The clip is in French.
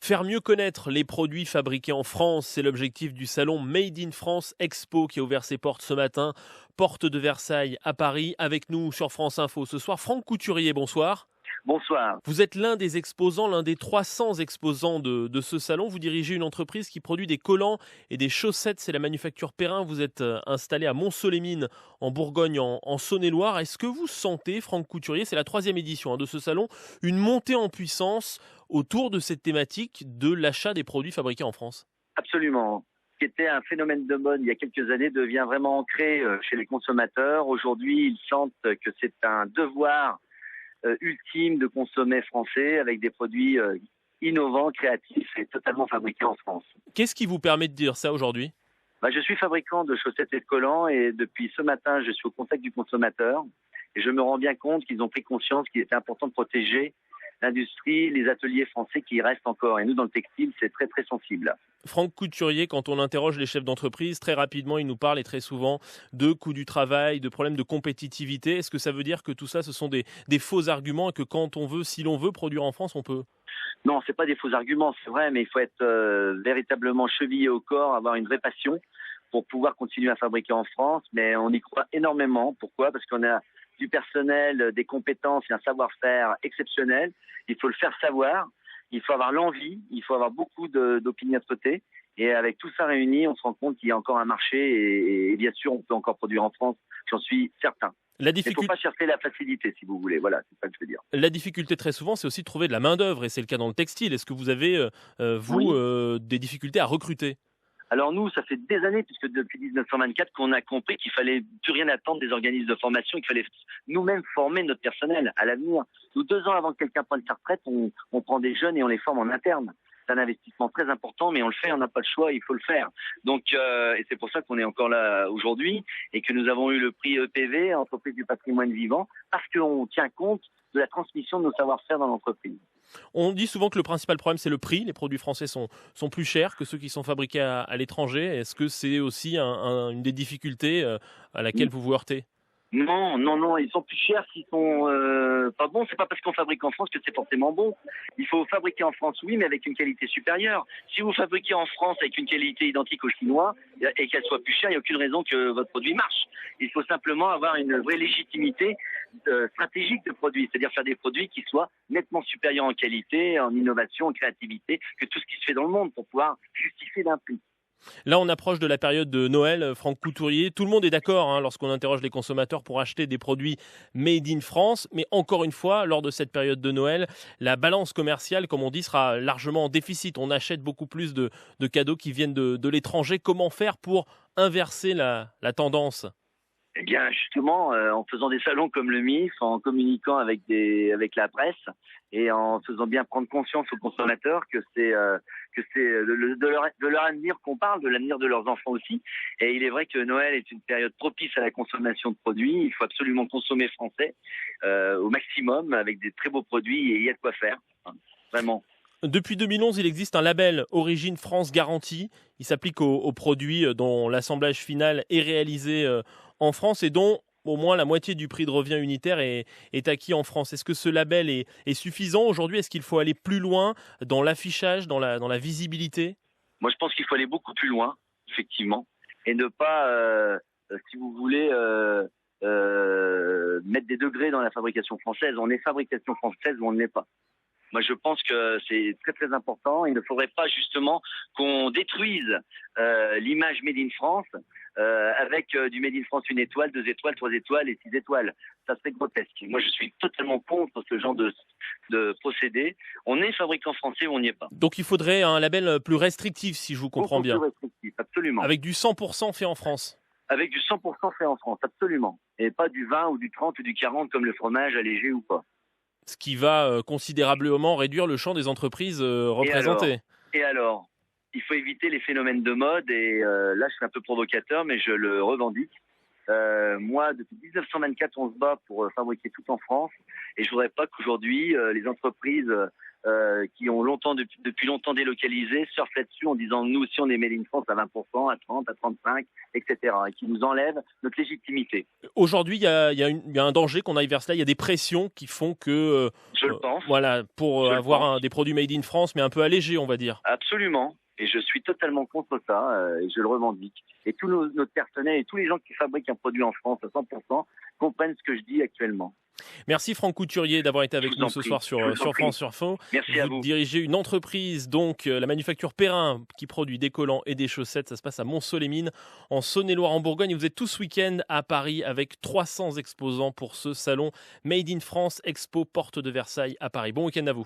Faire mieux connaître les produits fabriqués en France, c'est l'objectif du salon Made in France Expo qui a ouvert ses portes ce matin, porte de Versailles à Paris. Avec nous sur France Info ce soir, Franck Couturier, bonsoir. Bonsoir. Vous êtes l'un des exposants, l'un des 300 exposants de ce salon. Vous dirigez une entreprise qui produit des collants et des chaussettes, c'est la manufacture Perrin. Vous êtes installé à Mont-Soleil-Mines en Bourgogne, en Saône-et-Loire. Est-ce que vous sentez, Franck Couturier, c'est la 3e édition de ce salon, une montée en puissance autour de cette thématique de l'achat des produits fabriqués en France? Absolument. Ce qui était un phénomène de mode il y a quelques années devient vraiment ancré chez les consommateurs. Aujourd'hui, ils sentent que c'est un devoir ultime de consommer français avec des produits innovants, créatifs et totalement fabriqués en France. Qu'est-ce qui vous permet de dire ça aujourd'hui? Je suis fabricant de chaussettes et de collants et depuis ce matin, je suis au contact du consommateur et je me rends bien compte qu'ils ont pris conscience qu'il était important de protéger l'industrie, les ateliers français qui y restent encore. Et nous, dans le textile, c'est très, très sensible. Franck Couturier, quand on interroge les chefs d'entreprise, très rapidement, ils nous parlent et très souvent de coût du travail, de problèmes de compétitivité. Est-ce que ça veut dire que tout ça, ce sont des faux arguments et que quand on veut, si l'on veut produire en France, on peut? Non, c'est pas des faux arguments, c'est vrai, mais il faut être véritablement chevillé au corps, avoir une vraie passion pour pouvoir continuer à fabriquer en France. Mais on y croit énormément. Pourquoi? Parce qu'on a du personnel, des compétences et un savoir-faire exceptionnel. Il faut le faire savoir, il faut avoir l'envie, il faut avoir beaucoup d'opiniâtreté. Et avec tout ça réuni, on se rend compte qu'il y a encore un marché et bien sûr, on peut encore produire en France, j'en suis certain. Il ne faut pas chercher la facilité, si vous voulez. Voilà, c'est ça que je veux dire. La difficulté, très souvent, c'est aussi de trouver de la main-d'œuvre, et c'est le cas dans le textile. Est-ce que vous avez, des difficultés à recruter? Alors nous, ça fait des années, puisque depuis 1924, qu'on a compris qu'il fallait plus rien attendre des organismes de formation, qu'il fallait nous-mêmes former notre personnel à l'avenir. Nous, 2 ans avant que quelqu'un prenne sa retraite, on prend des jeunes et on les forme en interne. C'est un investissement très important, mais on le fait, on n'a pas le choix, il faut le faire. Donc, et c'est pour ça qu'on est encore là aujourd'hui et que nous avons eu le prix EPV, Entreprise du patrimoine vivant, parce qu'on tient compte de la transmission de nos savoir-faire dans l'entreprise. On dit souvent que le principal problème, c'est le prix. Les produits français sont plus chers que ceux qui sont fabriqués à l'étranger. Est-ce que c'est aussi une des difficultés à laquelle vous vous heurtez? Non, ils sont plus chers s'ils sont pas bons. C'est pas parce qu'on fabrique en France que c'est forcément bon. Il faut fabriquer en France, oui, mais avec une qualité supérieure. Si vous fabriquez en France avec une qualité identique aux Chinois et qu'elle soit plus chère, il n'y a aucune raison que votre produit marche. Il faut simplement avoir une vraie légitimité stratégique de produit, c'est-à-dire faire des produits qui soient nettement supérieurs en qualité, en innovation, en créativité, que tout ce qui se fait dans le monde pour pouvoir justifier d'un prix. Là, on approche de la période de Noël, Franck Couturier. Tout le monde est d'accord lorsqu'on interroge les consommateurs pour acheter des produits made in France. Mais encore une fois, lors de cette période de Noël, la balance commerciale, comme on dit, sera largement en déficit. On achète beaucoup plus de cadeaux qui viennent de l'étranger. Comment faire pour inverser la tendance? Eh bien, justement, en faisant des salons comme le MIF, en communiquant avec la presse et en faisant bien prendre conscience aux consommateurs que c'est de leur avenir qu'on parle, de l'avenir de leurs enfants aussi. Et il est vrai que Noël est une période propice à la consommation de produits. Il faut absolument consommer français au maximum avec des très beaux produits et il y a de quoi faire, vraiment. Depuis 2011, il existe un label Origine France Garantie. Il s'applique aux produits dont l'assemblage final est réalisé en France et dont au moins la moitié du prix de revient unitaire est acquis en France. Est-ce que ce label est suffisant aujourd'hui? Est-ce qu'il faut aller plus loin dans l'affichage, dans la visibilité? Moi, je pense qu'il faut aller beaucoup plus loin, effectivement, et ne pas, si vous voulez, mettre des degrés dans la fabrication française. On est fabrication française ou on ne l'est pas. Moi, je pense que c'est très très important. Il ne faudrait pas justement qu'on détruise l'image Made in France avec du Made in France 1 étoile, 2 étoiles, 3 étoiles et 6 étoiles. Ça serait grotesque. Moi, je suis totalement contre ce genre de procédé. On est fabricant français ou on n'y est pas. Donc il faudrait un label plus restrictif, si je vous comprends bien. Beaucoup plus restrictif, absolument. Avec du 100% fait en France. Avec du 100% fait en France, absolument. Et pas du 20 ou du 30 ou du 40 comme le fromage allégé ou pas. Ce qui va considérablement réduire le champ des entreprises représentées. Et alors, il faut éviter les phénomènes de mode et là je suis un peu provocateur mais je le revendique. Moi, depuis 1924, on se bat pour fabriquer tout en France et je voudrais pas qu'aujourd'hui les entreprises qui ont depuis longtemps délocalisé, surfent là-dessus en disant nous aussi on est Made in France à 20%, à 30, à 35, etc. Et qui nous enlèvent notre légitimité. Aujourd'hui, il y a un danger qu'on aille vers cela. Il y a des pressions qui font que, Je le pense. voilà, pour Je le avoir pense. des produits Made in France, mais un peu allégés, on va dire. Absolument. Et je suis totalement contre ça, et je le revendique. Et tout notre personnel et tous les gens qui fabriquent un produit en France à 100% comprennent ce que je dis actuellement. Merci Franck Couturier d'avoir été avec Je vous nous en ce prie. soir Je vous en sur prie. France Info. Merci à Vous vous. dirigez une entreprise, donc la manufacture Perrin, qui produit des collants et des chaussettes. Ça se passe à Mont-Solémine, en Saône-et-Loire, en Bourgogne. Et vous êtes tout ce week-end à Paris avec 300 exposants pour ce salon Made in France Expo Porte de Versailles à Paris. Bon week-end à vous.